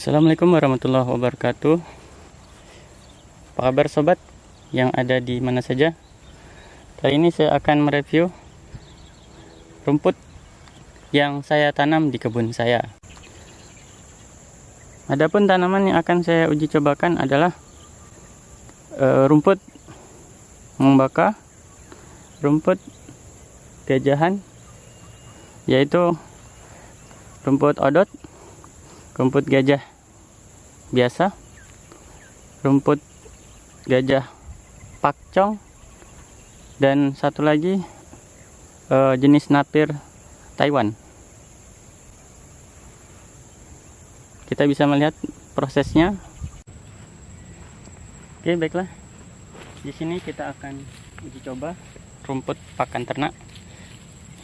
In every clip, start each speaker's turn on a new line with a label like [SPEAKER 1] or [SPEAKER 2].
[SPEAKER 1] Assalamualaikum warahmatullahi wabarakatuh. Apa kabar sobat yang ada di mana saja? Kali ini saya akan mereview rumput yang saya tanam di kebun saya. Adapun tanaman yang akan saya uji cobakan adalah rumput membaka, rumput gajahan, yaitu rumput odot, rumput gajah biasa, rumput gajah pakcong, dan satu lagi jenis napir Taiwan. Kita bisa melihat prosesnya. Oke, baiklah. Di sini kita akan uji coba rumput pakan ternak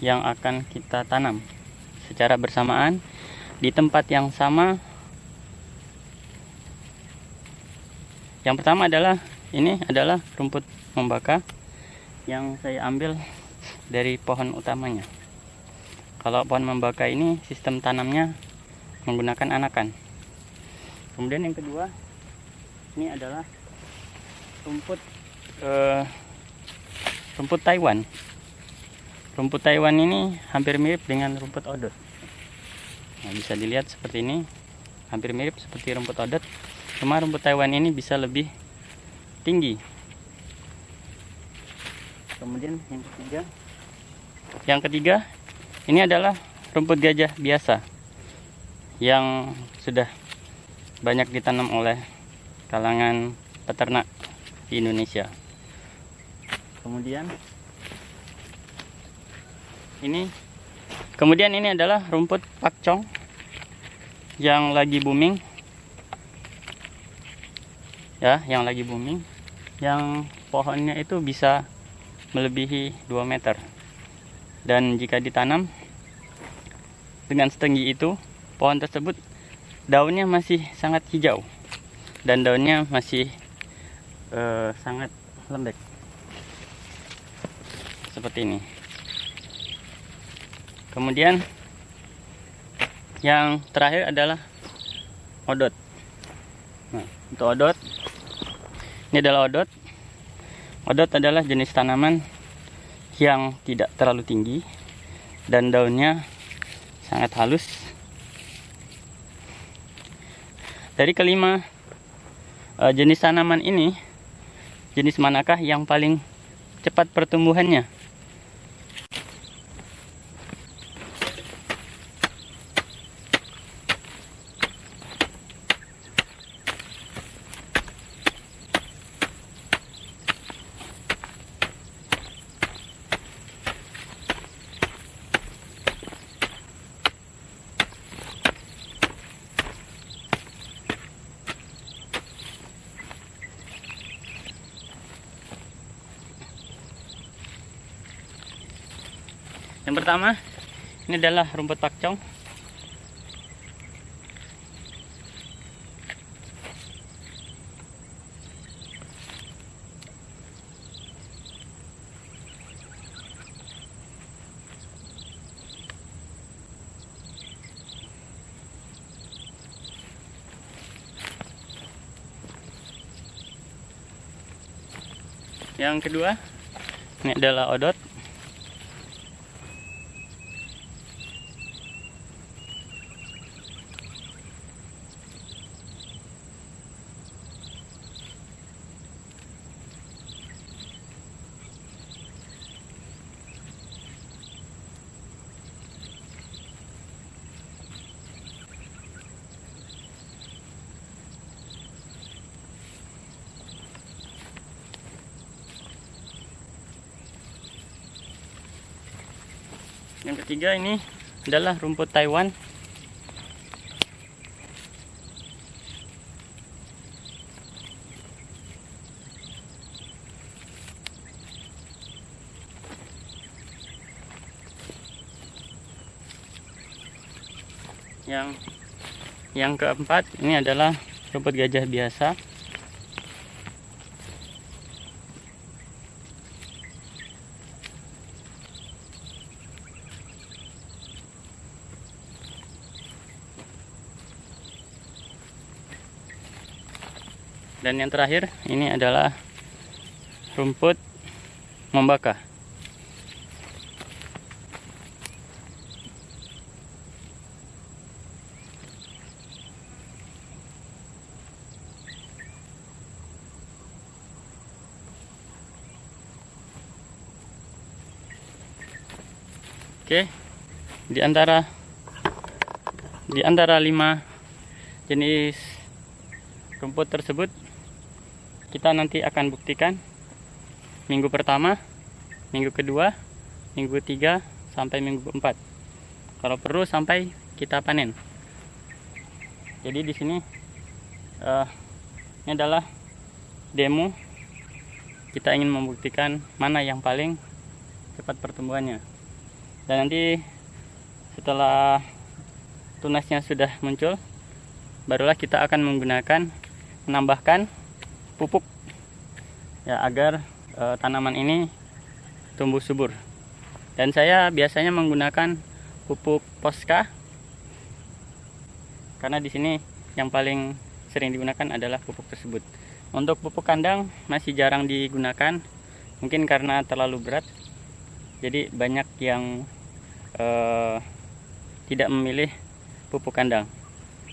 [SPEAKER 1] yang akan kita tanam secara bersamaan di tempat yang sama. Yang pertama adalah ini adalah rumput membaka yang saya ambil dari pohon utamanya. Kalau pohon membaka ini sistem tanamnya menggunakan anakan. Kemudian yang kedua, ini adalah rumput Taiwan. Rumput Taiwan ini hampir mirip dengan rumput odot. Nah, bisa dilihat seperti ini, hampir mirip seperti rumput odot, cuma rumput Taiwan ini bisa lebih tinggi. Kemudian yang ketiga ini adalah rumput gajah biasa yang sudah banyak ditanam oleh kalangan peternak di Indonesia. Kemudian ini adalah rumput pakcong yang lagi booming, ya, yang pohonnya itu bisa melebihi 2 meter, dan jika ditanam dengan setinggi itu, pohon tersebut daunnya masih sangat hijau dan daunnya masih sangat lembek seperti ini. Kemudian yang terakhir adalah odot. Nah, untuk odot, ini adalah odot. Odot adalah jenis tanaman yang tidak terlalu tinggi dan daunnya sangat halus. Dari kelima jenis tanaman ini, jenis manakah yang paling cepat pertumbuhannya? Yang pertama, ini adalah rumput pakcong. Yang kedua, ini adalah odot. Yang ketiga ini adalah rumput Taiwan. Yang keempat ini adalah rumput gajah biasa. Dan yang terakhir ini adalah rumput membaka. Oke, di antara 5 jenis rumput tersebut, kita nanti akan buktikan minggu pertama, minggu kedua, minggu ketiga, sampai minggu keempat. Kalau perlu sampai kita panen. Jadi di sini ini adalah demo. Kita ingin membuktikan mana yang paling cepat pertumbuhannya. Dan nanti setelah tunasnya sudah muncul, barulah kita akan menambahkan pupuk ya, agar tanaman ini tumbuh subur. Dan saya biasanya menggunakan pupuk Posca, karena di sini yang paling sering digunakan adalah pupuk tersebut. Untuk pupuk kandang masih jarang digunakan, mungkin karena terlalu berat. Jadi banyak yang tidak memilih pupuk kandang.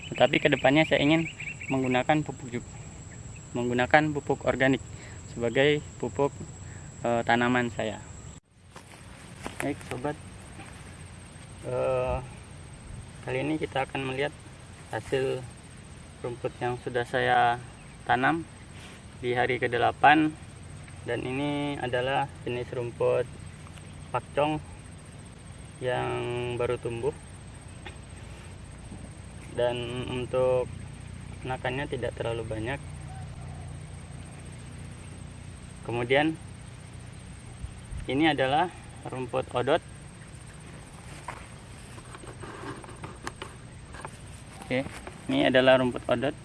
[SPEAKER 1] Tetapi kedepannya saya ingin menggunakan pupuk organik sebagai pupuk tanaman saya. Baik sobat, kali ini kita akan melihat hasil rumput yang sudah saya tanam di hari ke-8. Dan ini adalah jenis rumput pakcong yang baru tumbuh, dan untuk anakannya tidak terlalu banyak. Kemudian ini adalah rumput odot. Oke, ini adalah rumput odot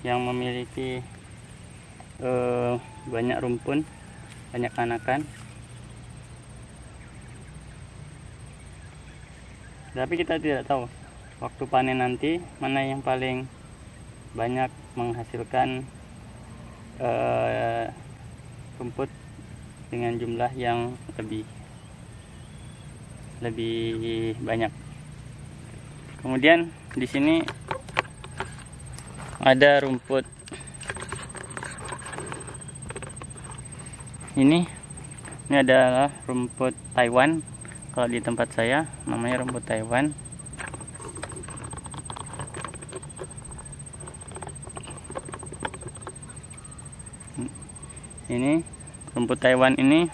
[SPEAKER 1] yang memiliki banyak rumpun, banyak anakan. Tapi kita tidak tahu waktu panen nanti mana yang paling banyak menghasilkan rumput dengan jumlah yang lebih banyak. Kemudian di sini ada rumput ini adalah rumput Taiwan. Kalau di tempat saya namanya rumput Taiwan. Ini rumput Taiwan ini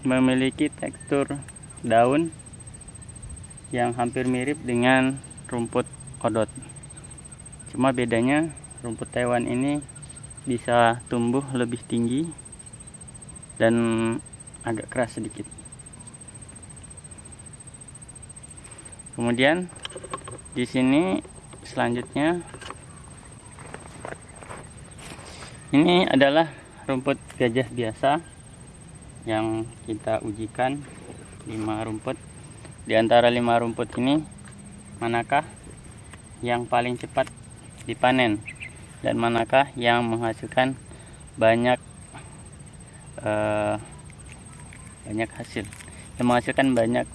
[SPEAKER 1] memiliki tekstur daun yang hampir mirip dengan rumput odot. Cuma bedanya rumput Taiwan ini bisa tumbuh lebih tinggi dan agak keras sedikit. Kemudian di sini selanjutnya ini adalah rumput gajah biasa yang kita ujikan 5 rumput. Di antara 5 rumput ini, manakah yang paling cepat dipanen dan manakah yang menghasilkan banyak hasil, yang menghasilkan banyak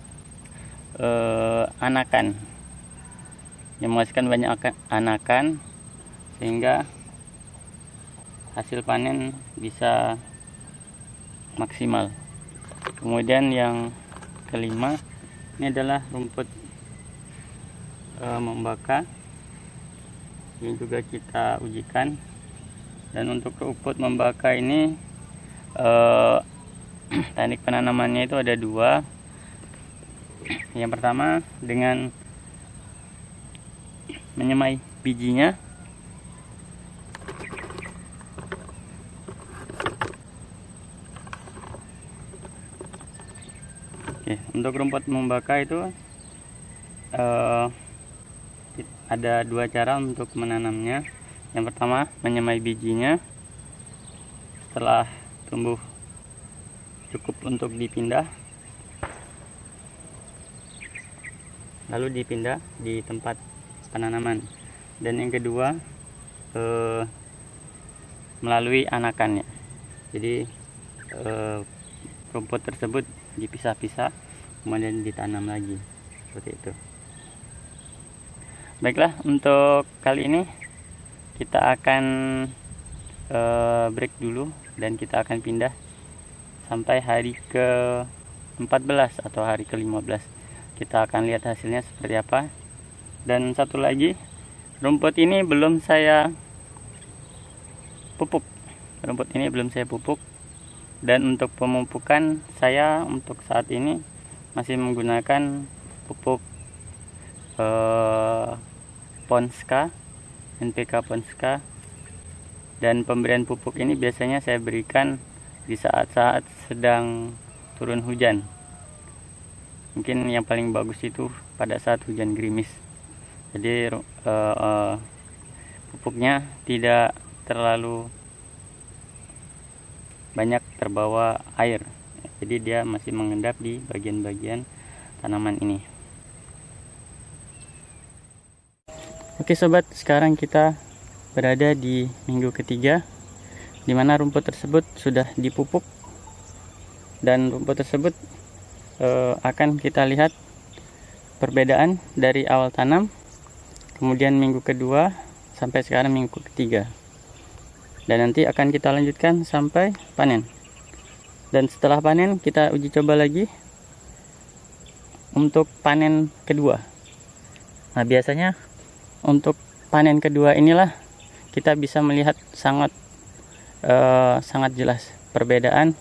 [SPEAKER 1] anakan, sehingga hasil panen bisa maksimal. Kemudian yang kelima, ini adalah rumput membaka yang juga kita ujikan. Dan untuk rumput membaka ini teknik penanamannya itu ada 2. Yang pertama dengan menyemai bijinya. Oke, untuk rumput membaka itu ada 2 cara untuk menanamnya. Yang pertama menyemai bijinya, setelah tumbuh cukup untuk dipindah, lalu dipindah di tempat penanaman. Dan yang kedua melalui anakannya. Jadi rumput tersebut dipisah-pisah kemudian ditanam lagi seperti itu. Baiklah, untuk kali ini kita akan break dulu dan kita akan pindah sampai hari ke-14 atau hari ke-15. Kita akan lihat hasilnya seperti apa. Dan satu lagi, rumput ini belum saya pupuk. Dan untuk pemupukan saya untuk saat ini masih menggunakan pupuk Ponska, NPK Ponska. Dan pemberian pupuk ini biasanya saya berikan di saat-saat sedang turun hujan. Mungkin yang paling bagus itu pada saat hujan gerimis. Jadi pupuknya tidak terlalu banyak terbawa air, jadi dia masih mengendap di bagian-bagian tanaman ini. Oke sobat, sekarang kita berada di minggu ketiga, di mana rumput tersebut sudah dipupuk, dan rumput tersebut akan kita lihat perbedaan dari awal tanam, kemudian minggu kedua sampai sekarang minggu ketiga. Dan nanti akan kita lanjutkan sampai panen. Dan setelah panen kita uji coba lagi untuk panen kedua. Nah, biasanya untuk panen kedua inilah kita bisa melihat sangat jelas perbedaan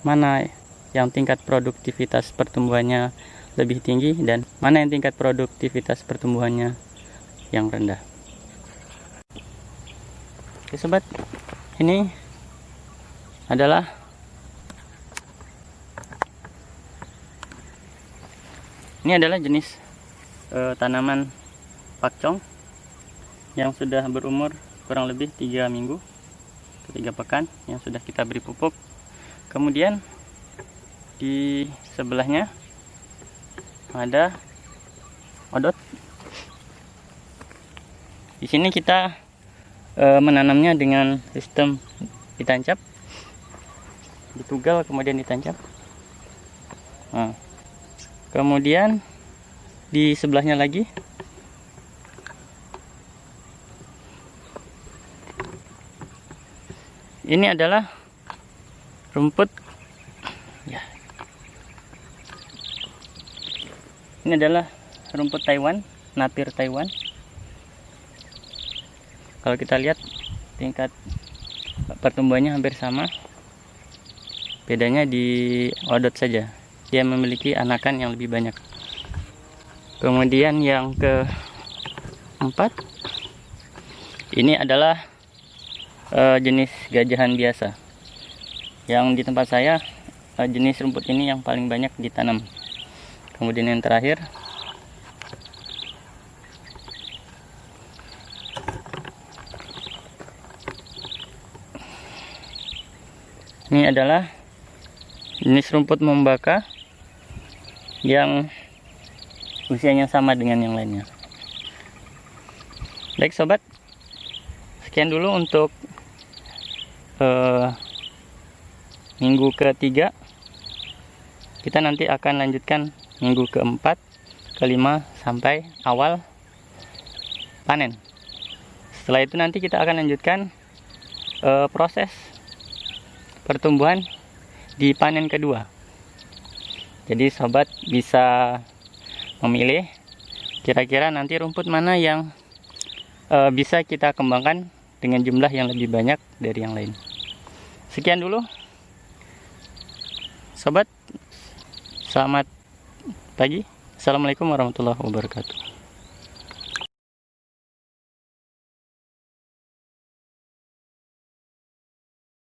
[SPEAKER 1] mana yang tingkat produktivitas pertumbuhannya lebih tinggi dan mana yang tingkat produktivitas pertumbuhannya yang rendah. Oke sobat, ini adalah jenis tanaman pakcong yang sudah berumur kurang lebih 3 minggu atau 3 pekan yang sudah kita beri pupuk. Kemudian di sebelahnya ada odot. Di sini kita menanamnya dengan sistem ditancap, ditugal kemudian ditancap. Nah, kemudian di sebelahnya lagi ini adalah rumput ya. Ini adalah rumput Taiwan, napir Taiwan. Kalau kita lihat tingkat pertumbuhannya hampir sama, bedanya di odot saja, dia memiliki anakan yang lebih banyak. Kemudian yang keempat, ini adalah jenis gajahan biasa, yang di tempat saya jenis rumput ini yang paling banyak ditanam. Kemudian yang terakhir, ini adalah jenis rumput membaka yang usianya sama dengan yang lainnya. Baik sobat, sekian dulu untuk minggu ketiga. Kita nanti akan lanjutkan minggu keempat, kelima sampai awal panen. Setelah itu nanti kita akan lanjutkan proses pertumbuhan di panen kedua. Jadi sobat bisa memilih kira-kira nanti rumput mana yang bisa kita kembangkan dengan jumlah yang lebih banyak dari yang lain. Sekian dulu sobat, selamat pagi. Assalamualaikum warahmatullahi wabarakatuh.